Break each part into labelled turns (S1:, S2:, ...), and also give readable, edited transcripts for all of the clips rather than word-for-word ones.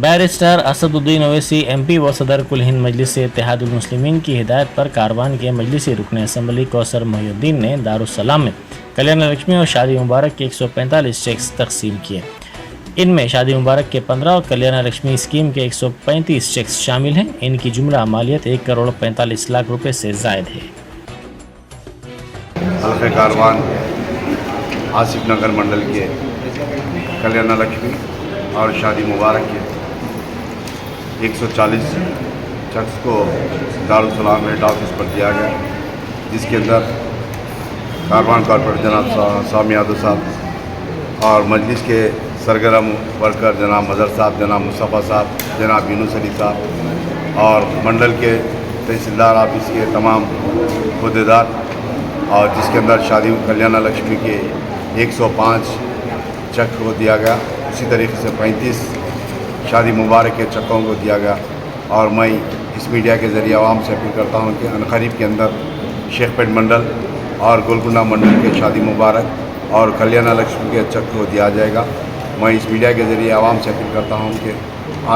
S1: Barrister Asaduddin Owaisi MP व सदर कुल हिंद मजलिस इत्तेहादुल मुस्लिमीन की हिदायत पर कारवान के मजलिसी रुकन असम्बली कौसर मोहिउद्दीन ने दारुस्सलाम में कल्याण लक्ष्मी और शादी मुबारक के 145 चेक्स तकसीम किए। इनमें शादी मुबारक के 15 और कल्याण लक्ष्मी स्कीम के 135 चेक्स शामिल हैं। इनकी जुमला मालियत 1 करोड़ 45 लाख रुपए से जायद है।
S2: हल्के कारवान आसिफ नगर मंडल के कल्याण लक्ष्मी और शादी मुबारक के 140 चेक्स को दारुस्सलाम हेड ऑफिस पर दिया गया, जिसके अंदर कारवान कॉर्पोरेटर जनाब स्वामी यादव साहब और मजलिस के सरगर्म वर्कर जनाब मज़र साहब, जनाब मुस्तफ़ा साहब, जनाब यूनुस अली साहब और मंडल के तहसीलदार ऑफिस के तमाम अहदेदार, और जिसके अंदर शादी कल्याण लक्ष्मी के 105 चेक को दिया गया। इसी तरीके से 35 शादी मुबारक के चेकों को दिया गया। और मैं इस मीडिया के ज़रिए आवाम से अपील करता हूँ कि अनकरीब के अंदर शेखपेट मंडल और गोलकुंडा मंडल के शादी मुबारक और कल्याण लक्ष्मी के चेक को दिया जाएगा। मैं इस मीडिया के ज़रिए आवाम से अपील करता हूँ कि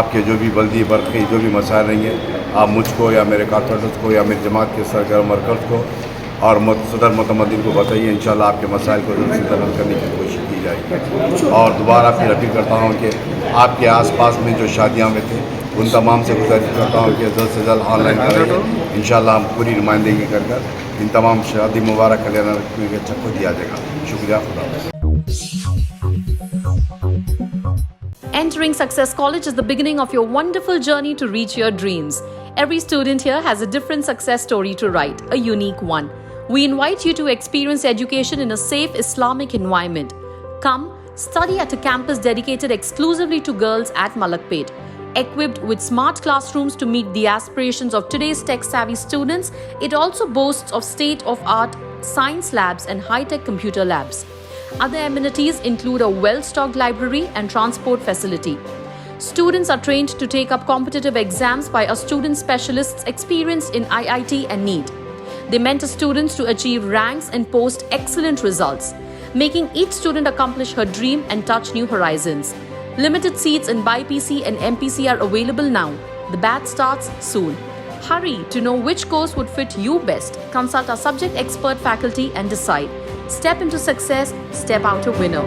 S2: आपके जो भी बल्दी वर्ग के जो भी मसाइल रहेंगे, आप मुझको या मेरे कारपोरेटर्स को या मेरी जमात के सरगर्म वर्कर्स को और सदर मुतमद्दिन को बताइए। इंशाल्लाह आपके मसाइल को जल्द से जल्द हल करने की कोशिश की जाएगी। और दोबारा फिर अपील करता हूँ कि आपके आसपास में जो शादियाँ में थे उन तमाम से गुजारिश करता हूँ कि जल्द से जल्द ऑनलाइन करेंगे। इंशाल्लाह हम पूरी नुमाइंदगी कर इन तमाम शादी मुबारक कल्याण लक्ष्मी के चेक को दिया जाएगा। शुक्रिया, खुदा।
S3: Entering Success College is the beginning of your wonderful journey to reach your dreams. Every student here has a different success story to write, a unique one. We invite you to experience education in a safe Islamic environment. Come, study at a campus dedicated exclusively to girls at Malakpet. Equipped with smart classrooms to meet the aspirations of today's tech-savvy students, it also boasts of state-of-art science labs and high-tech computer labs. Other amenities include a well-stocked library and transport facility. Students are trained to take up competitive exams by our student specialists experienced in IIT and NEET. They mentor students to achieve ranks and post excellent results, making each student accomplish her dream and touch new horizons. Limited seats in BIPC and MPC are available now. The batch starts soon. Hurry to know which course would fit you best. Consult our subject expert faculty and decide. Step into success, step out a winner.